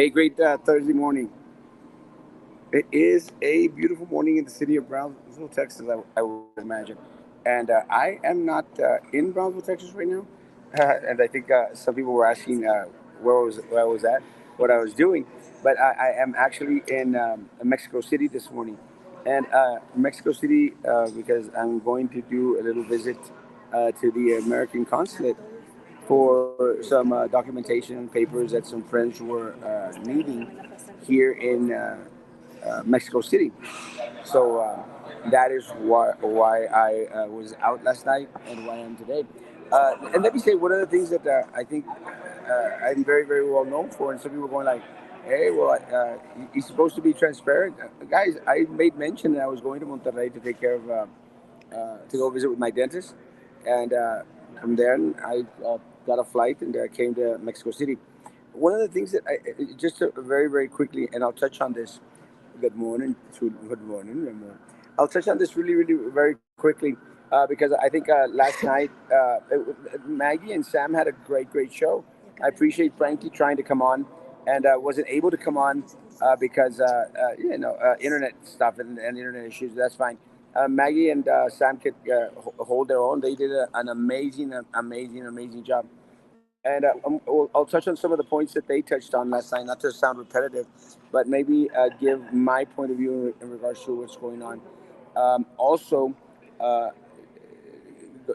Hey, great Thursday morning. It is a beautiful morning in the city of Brownsville, Texas, I would imagine. And I am not in Brownsville, Texas right now. And I think some people were asking where I was at, what I was doing. But I am actually in Mexico City this morning. And Mexico City, because I'm going to do a little visit to the American consulate for some documentation papers that some friends were needing here in Mexico City. So that is why I was out last night and why I am today. And let me say, one of the things that I think I'm very, very well known for, and some people are going like, hey, well, he's supposed to be transparent. Guys, I made mention that I was going to Monterrey to take care of, to go visit with my dentist. And from there, I got a flight and came to Mexico City. One of the things that just very, very quickly, and I'll touch on this. Good morning. Good morning. I'll touch on this really, really very quickly because I think last night Maggie and Sam had a great, great show. I appreciate Frankie trying to come on and wasn't able to come on because internet stuff and internet issues. That's fine. Maggie and Sam could hold their own. They did an amazing, amazing, amazing job. And I'll touch on some of the points that they touched on last night, not to sound repetitive, but maybe give my point of view in regards to what's going on. Also, uh,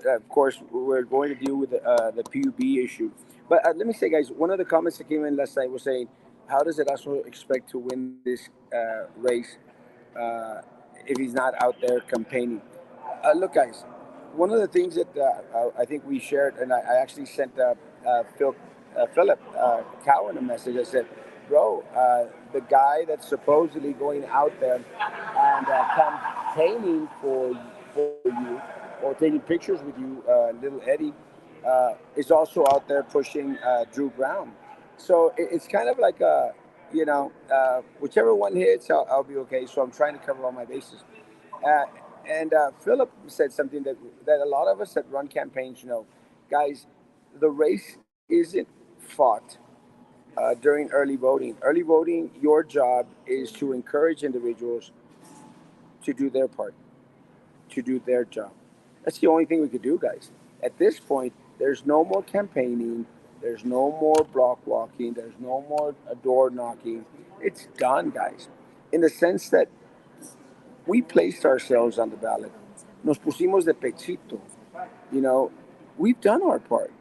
of course, we're going to deal with the PUB issue. But let me say, guys, one of the comments that came in last night was saying, how does Erasmo expect to win this race uh, if he's not out there campaigning? Look, guys, one of the things that I think we shared, and I actually sent Philip Cowan a message. I said, bro, the guy that's supposedly going out there and campaigning for you or taking pictures with you, little Eddie, is also out there pushing Drew Brown. So it's kind of like whichever one hits, I'll be okay. So I'm trying to cover all my bases. Uh, and Philip said something that a lot of us that run campaigns know, guys. The race isn't fought during early voting. Early voting, your job is to encourage individuals to do their part, to do their job. That's the only thing we could do, guys. At this point, there's no more campaigning. There's no more block walking. There's no more door knocking. It's done, guys. In the sense that we placed ourselves on the ballot. Nos pusimos de pechito. You know, we've done our part.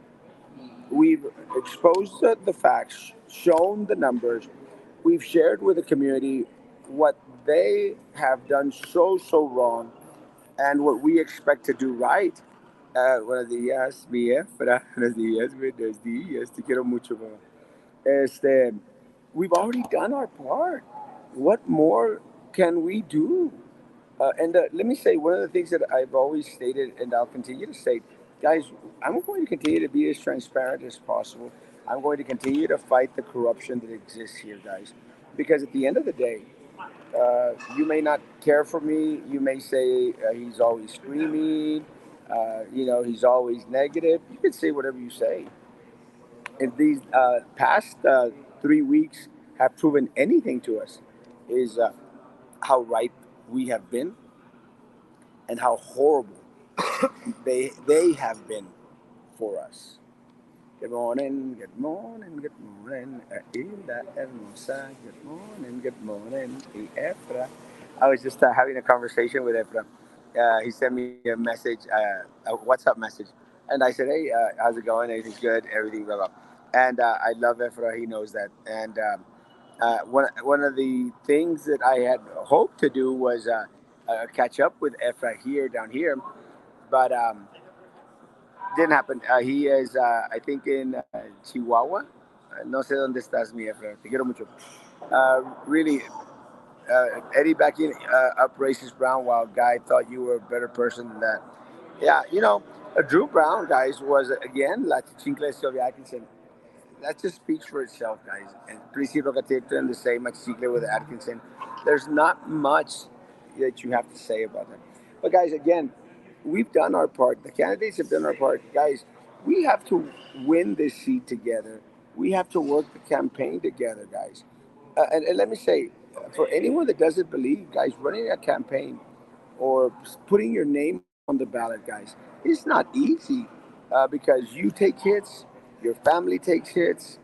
We've exposed the facts, shown the numbers. We've shared with the community what they have done so wrong and what we expect to do right. Buenos días, mi Efra. Buenos días, buenos días. Te quiero mucho, bro. We've already done our part. What more can we do? And let me say, one of the things that I've always stated, and I'll continue to state, guys, I'm going to continue to be as transparent as possible. I'm going to continue to fight the corruption that exists here, guys. Because at the end of the day, you may not care for me. You may say he's always screaming. He's always negative. You can say whatever you say. And these past 3 weeks have proven anything to us is how right we have been and how horrible they have been for us. Good morning, good morning, good morning, Isla Hermosa. Good morning, Efra. I was just having a conversation with Efra. He sent me a message, a WhatsApp message, and I said, "Hey, how's it going? Everything's good. Everything blah blah." And I love Efra. He knows that. And one of the things that I had hoped to do was catch up with Efra here down here, but didn't happen. He is, I think, in Chihuahua. No sé dónde estás, mi Efra. Te quiero mucho. Really, Eddie backing up racist Brown while Guy thought you were a better person than that. Yeah, Drew Brown, guys, was again La Chichincle Sylvia Atkinson. That just speaks for itself, guys. And Prissy Rocatete and the same Chicle with Atkinson. There's not much that you have to say about that. But guys, again, we've done our part. The candidates have done our part. Guys, we have to win this seat together. we have to work the campaign together, guys. And let me say, for anyone that doesn't believe, guys, running a campaign or putting your name on the ballot, guys, it's not easy because you take hits, your family takes hits,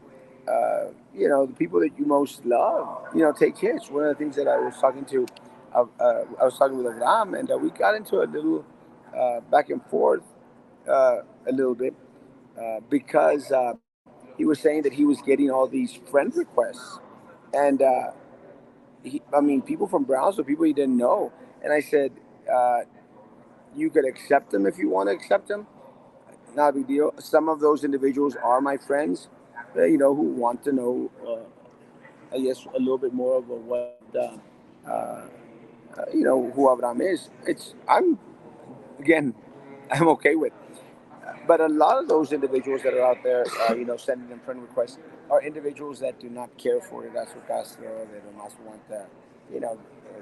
the people that you most love, take hits. One of the things that I was talking with Avram, and we got into a little back and forth a little bit because he was saying that he was getting all these friend requests, and I mean, people from Brownsville, people he didn't know, and I said, uh, you could accept them if you want to accept them. Not a big deal. Some of those individuals are my friends, who want to know, I guess, a little bit more of what, who Abraham is. Again, I'm okay with. But a lot of those individuals that are out there, sending them friend requests, are individuals that do not care for Erasmo Castro. They do not want to,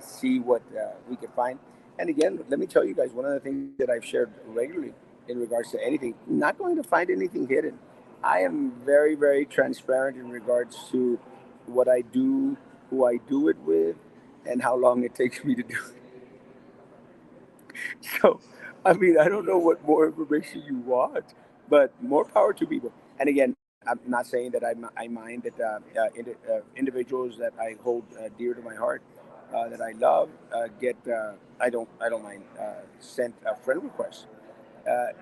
see what we can find. And again, let me tell you guys, one of the things that I've shared regularly in regards to anything, not going to find anything hidden. I am very, very transparent in regards to what I do, who I do it with, and how long it takes me to do it. So, I mean, I don't know what more information you want, but more power to people. And again, I'm not saying that I mind that individuals that I hold dear to my heart, that I love, get. I don't mind sent a friend request. Uh,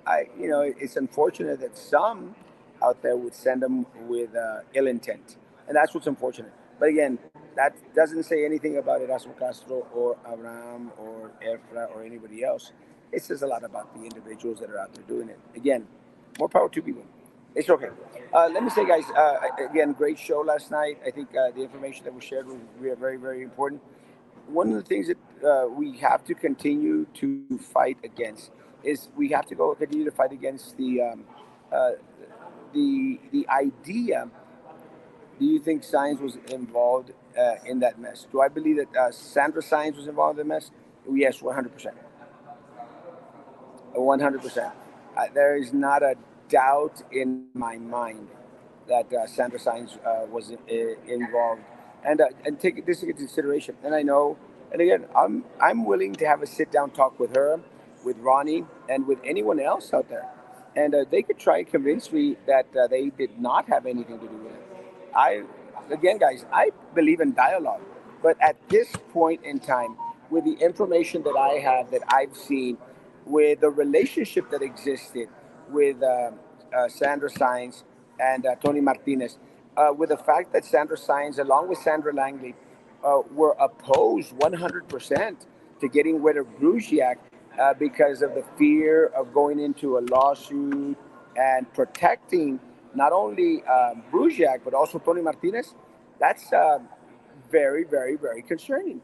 it's unfortunate that some out there would send them with ill intent, and that's what's unfortunate. But again, that doesn't say anything about Erasmo Castro or Abraham or Efra or anybody else. It says a lot about the individuals that are out there doing it. Again, more power to people. It's okay. Let me say, guys, again, great show last night. I think the information that was shared was very, very important. One of the things that we have to continue to fight against is we have to continue to fight against uh, the idea. Do you think Science was involved in that mess? Do I believe that Sandra Science was involved in the mess? Yes, 100%. 100%. There is not a doubt in my mind that Sandra Science was involved, and take this into consideration. And I know, and again, I'm willing to have a sit down talk with her, with Ronnie, and with anyone else out there, and they could try and convince me that they did not have anything to do with it. I Again, guys, I believe in dialogue, but at this point in time, with the information that I have, that I've seen, with the relationship that existed with Sandra Sines and Tony Martinez, with the fact that Sandra Sines, along with Sandra Langley, were opposed 100% to getting rid of Brusiak because of the fear of going into a lawsuit and protecting not only Brusiak but also Tony Martinez. That's very, very, very concerning.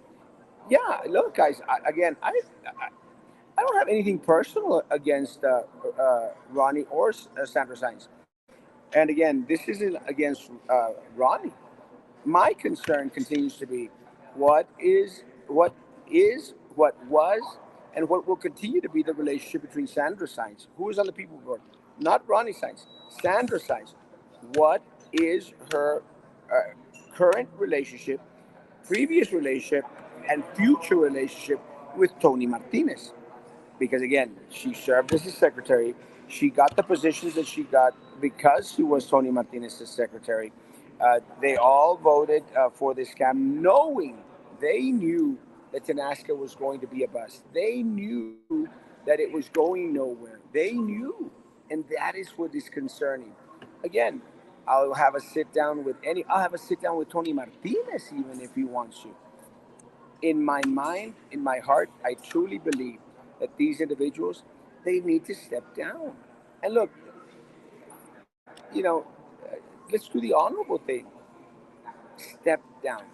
Yeah, look, guys. I don't have anything personal against Ronnie or Sandra Sines. And again, this isn't against Ronnie. My concern continues to be what what was, and what will continue to be the relationship between Sandra Sines, who is on the people board, not Ronnie Sines, Sandra Sines. What is her current relationship, previous relationship, and future relationship with Tony Martinez? Because again, she served as his secretary. She got the positions that she got because she was Tony Martinez's secretary. They all voted for this scam, knowing they knew that Tanasca was going to be a bust. They knew that it was going nowhere. They knew, and that is what is concerning. Again, I'll have a sit down with any. I'll have a sit down with Tony Martinez even if he wants to. In my mind, in my heart, I truly believe that these individuals, they need to step down. And look, you know, let's do the honorable thing. Step down.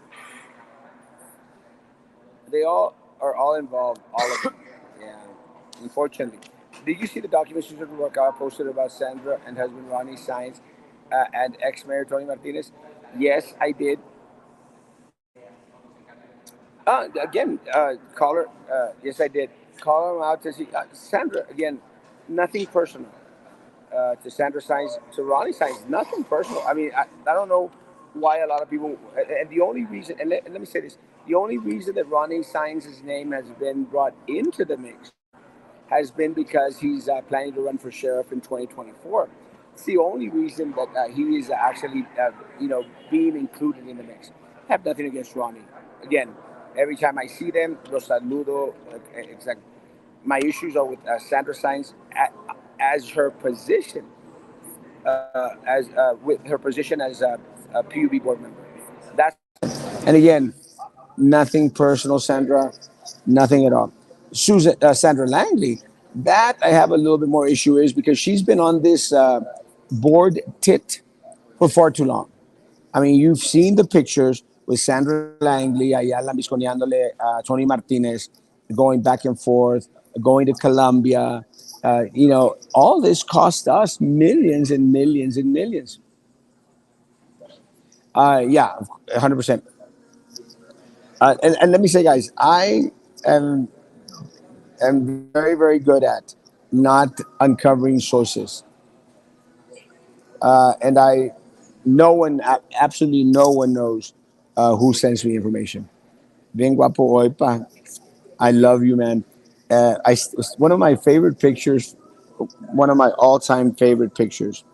They all are all involved, all of them. Yeah, unfortunately. Did you see the documents Susan Rubalcaba posted about Sandra and husband Ronnie Sines and ex-mayor Tony Martinez? Yes, I did. Again, call her. Yes, I did. Call her out to see Sandra again. Nothing personal. to Sandra Sines, to Ronnie Sines. Nothing personal. I mean, I don't know why a lot of people. And the only reason, and let me say this, the only reason that Ronnie Sines' name has been brought into the mix has been because he's planning to run for sheriff in 2024. It's the only reason that he is actually, being included in the mix. I have nothing against Ronnie. Again, every time I see them, los saludo. It's like my issues are with Sandra Sines as her position, as with her position as a PUB board member. That's all. And again, nothing personal, Sandra. Nothing at all. Susan, Sandra Langley, that I have a little bit more issue is because she's been on this board tit for far too long. I mean, you've seen the pictures with Sandra Langley, allá lambisconeándole Tony Martinez, going back and forth, going to Colombia. All this cost us millions and millions and millions. Yeah, 100%. And let me say, guys, I am very, very good at not uncovering sources. And no one, absolutely no one knows who sends me information. Bien guapo hoy, pa. I love you, man. One of my favorite pictures, one of my all-time favorite pictures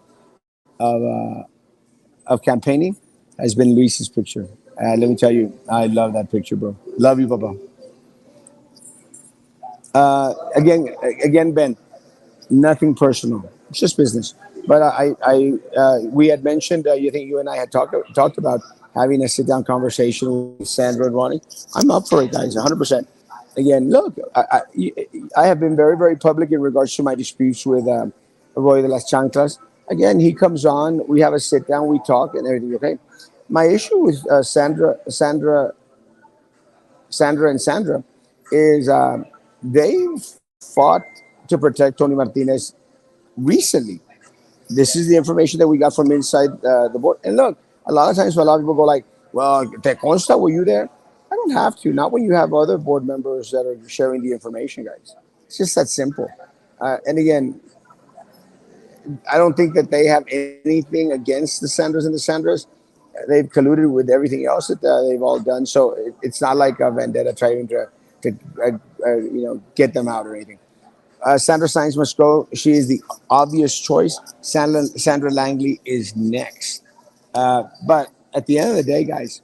of campaigning has been Luis's picture. Let me tell you, I love that picture, bro. Love you, Papa. Again, Ben. Nothing personal. It's just business. But we had mentioned. You think you and I had talked about having a sit down conversation with Sandra and Ronnie. I'm up for it, guys. 100%. Again, look, I have been very, very public in regards to my disputes with Roy de las Chanclas. Again, he comes on. We have a sit down. We talk and everything. Okay. My issue with Sandra and Sandra is they've fought to protect Tony Martinez recently. This is the information that we got from inside the board. And look, a lot of times a lot of people go like, well, te consta, were you there? I don't have to. Not when you have other board members that are sharing the information, guys. It's just that simple. And again, I don't think that they have anything against the Sanders and the Sanders. They've colluded with everything else that they've all done. So it's not like a vendetta trying to get them out or anything. Sandra Sines must go. She is the obvious choice. Sandra Langley is next. But at the end of the day, guys,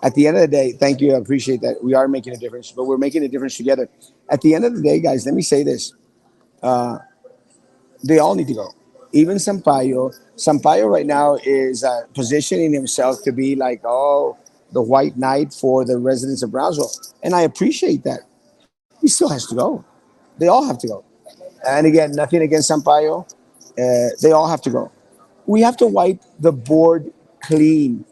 at the end of the day, thank you. I appreciate that. We are making a difference, but we're making a difference together. At the end of the day, guys, let me say this. They all need to go. Even Sampaio. Sampaio right now is positioning himself to be like, oh, the white knight for the residents of Brownsville. And I appreciate that. He still has to go. They all have to go. And again, nothing against Sampaio. They all have to go. We have to wipe the board clean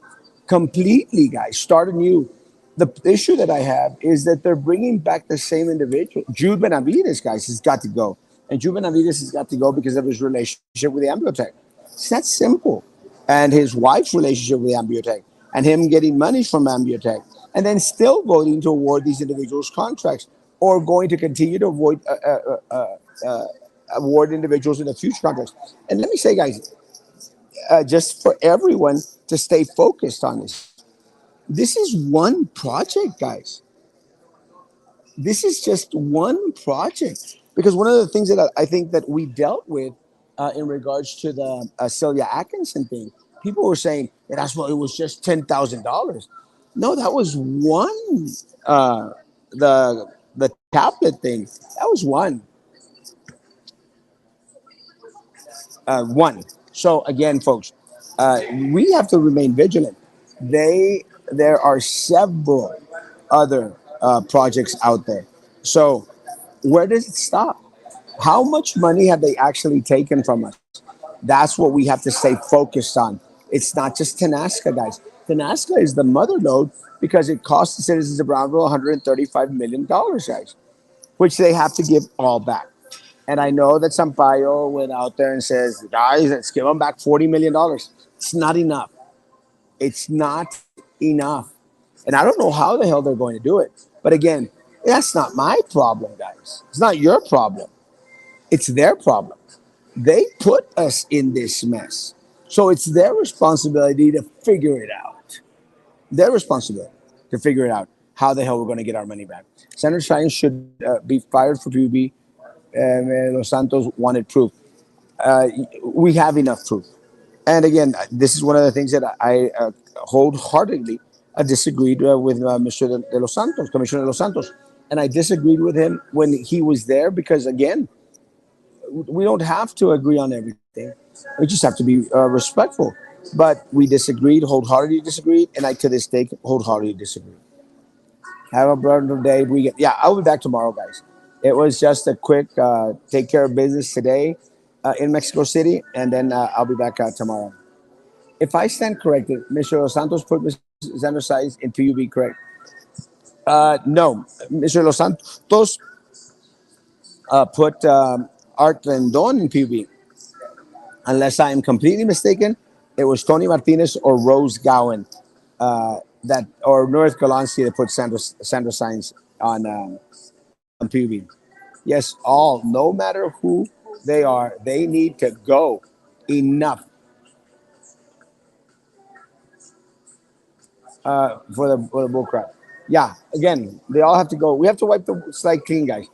completely, guys. Start anew. The issue that I have is that they're bringing back the same individual. Jude Benavides, guys, has got to go. And Jude Benavides has got to go because of his relationship with the Ambiotech. It's that simple. And his wife's relationship with the Ambiotech and him getting money from Ambiotech and then still voting to award these individuals contracts or going to continue to award individuals in the future contracts. And let me say, guys, just for everyone to stay focused on this. This is one project, guys. This is just one project. Because one of the things that I think that we dealt with in regards to the Celia Atkinson thing, people were saying Erasmo, it was just $10,000. No, that was one. The tablet thing, that was one. One. So again, folks, we have to remain vigilant. There are several other projects out there. So where does it stop? How much money have they actually taken from us? That's what we have to stay focused on. It's not just Tenasca, guys. Tenasca is the mother lode because it cost the citizens of Brownville $135 million, guys, which they have to give all back. And I know that Sampaio went out there and says, guys, let's give them back $40 million. It's not enough. It's not enough. And I don't know how the hell they're going to do it. But again, that's not my problem, guys. It's not your problem. It's their problem. They put us in this mess. So it's their responsibility to figure it out. Their responsibility to figure it out how the hell we're going to get our money back. Senator Science should be fired for PUB. Los Santos wanted proof. We have enough proof. And again, this is one of the things that I wholeheartedly disagreed with Mr. De Los Santos, Commissioner De Los Santos. And I disagreed with him when he was there because, again, we don't have to agree on everything. We just have to be respectful. But we disagreed, wholeheartedly disagreed, and I to this day wholeheartedly disagree. Have a wonderful day. Yeah, I'll be back tomorrow, guys. It was just a quick take care of business today in Mexico City, and then I'll be back tomorrow. If I stand corrected, Mr. Los Santos put Mr. Santos size in PUB, correct? No, Mr. Los Santos put Art Rendon in PUB. Unless I am completely mistaken, it was Tony Martinez or Rose Gowan that or North Galancia that put Sandra Signs on PUB. Yes, all, no matter who they are, they need to go. Enough for the bull crap. Yeah, again, they all have to go. We have to wipe the slide clean, guys.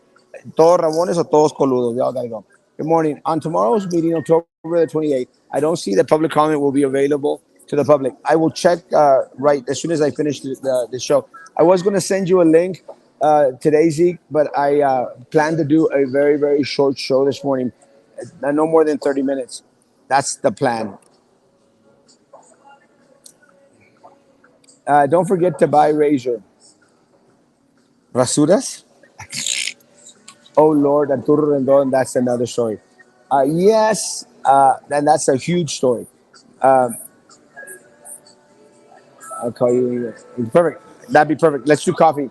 Todos rabones o todos coludos. They all gotta go. Good morning. On tomorrow's meeting, October the 28th, I don't see that public comment will be available to the public. I will check right as soon as I finish the show. I was going to send you a link today, Zeke, but I plan to do a very, very short show this morning, no more than 30 minutes. That's the plan. Don't forget to buy razor. Rasuras? Oh, Lord, Arturo Rendon, that's another story. Yes, and that's a huge story. I'll call you. Perfect. That'd be perfect. Let's do coffee.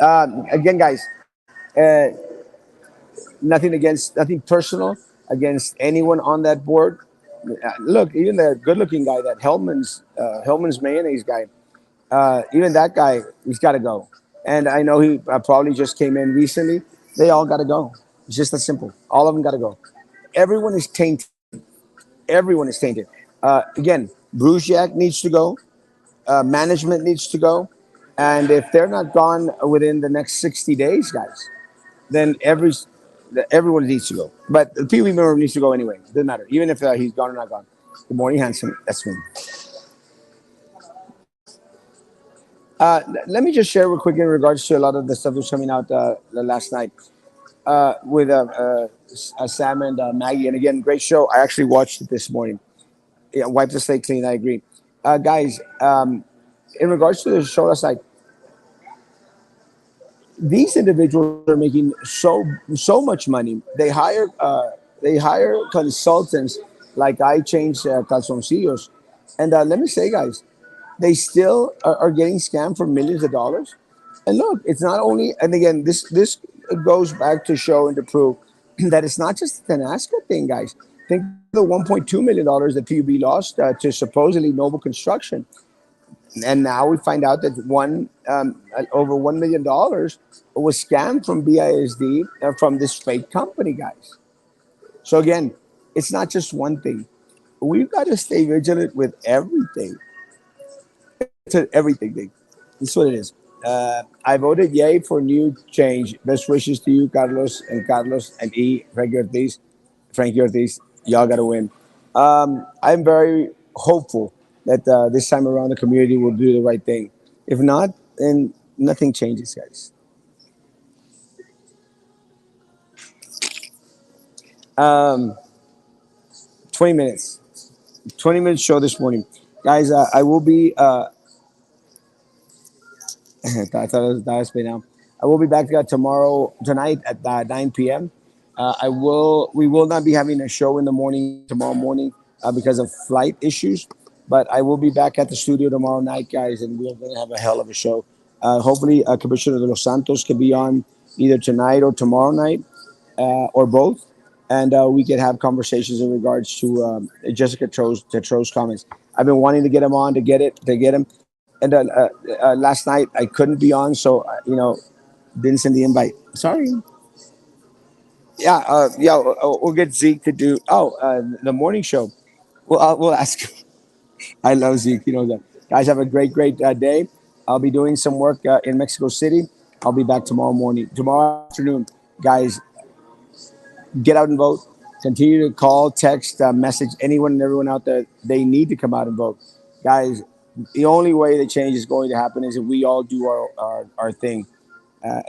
Again, guys, nothing personal against anyone on that board. Look, even the good-looking guy, that Hellman's mayonnaise guy, even that guy, he's got to go. And I know he probably just came in recently. They all got to go. It's just that simple. All of them got to go. Everyone is tainted. Everyone is tainted. Again, Brusiak needs to go. Management needs to go. And if they're not gone within the next 60 days, guys, then everyone needs to go. But the PV member needs to go anyway. Doesn't matter, even if he's gone or not gone. Good morning, handsome. That's me. Let me just share real quick in regards to a lot of the stuff that was coming out last night with Sam and Maggie. And again, great show. I actually watched it this morning. Yeah, wipe the slate clean. I agree, guys. In regards to the show last night, these individuals are making so much money. They hire consultants like I Change Calzoncillos, and let me say, guys, they still are getting scammed for millions of dollars. And look, it's not only, and again, this goes back to show and to prove that it's not just the Tenasca thing, guys. Think of the $1.2 million that PUB lost to supposedly Noble Construction, and now we find out that over $1 million was scammed from BISD from this fake company, guys. So again, it's not just one thing. We've got to stay vigilant with everything. To everything, Dave. This is what it is. I voted yay for new change. Best wishes to you, Carlos and Frankie Ortiz. Y'all got to win. I'm very hopeful that this time around the community will do the right thing. If not, then nothing changes, guys. 20 minutes. 20 minutes show this morning. Guys, I will be I thought it was nice by now. I will be back tonight at 9 p.m. We will not be having a show in the morning tomorrow morning because of flight issues, but I will be back at the studio tomorrow night, guys, and we're going to have a hell of a show. Hopefully, Commissioner De Los Santos can be on either tonight or tomorrow night, or both, and we can have conversations in regards to Jessica Tro's comments. I've been wanting to get him on to get him. And last night I couldn't be on, so didn't send the invite. Sorry. Yeah, we'll get Zeke to do. The morning show. We'll ask. I love Zeke. You know that. Guys, have a great day. I'll be doing some work in Mexico City. I'll be back tomorrow morning, tomorrow afternoon. Guys, get out and vote. Continue to call, text, message anyone and everyone out there. They need to come out and vote. Guys, the only way the change is going to happen is if we all do our thing.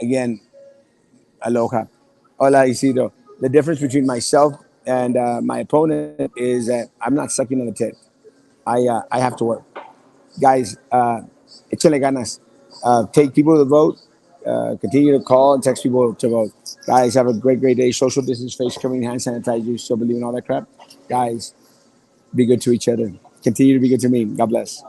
Again, aloha. Hola, Isidro. The difference between myself and my opponent is that I'm not sucking on the tit. I have to work. Guys, échale ganas. Take people to vote. Continue to call and text people to vote. Guys, have a great day. Social distance, face covering, hand sanitizer, still believe in all that crap. Guys, be good to each other. Continue to be good to me. God bless.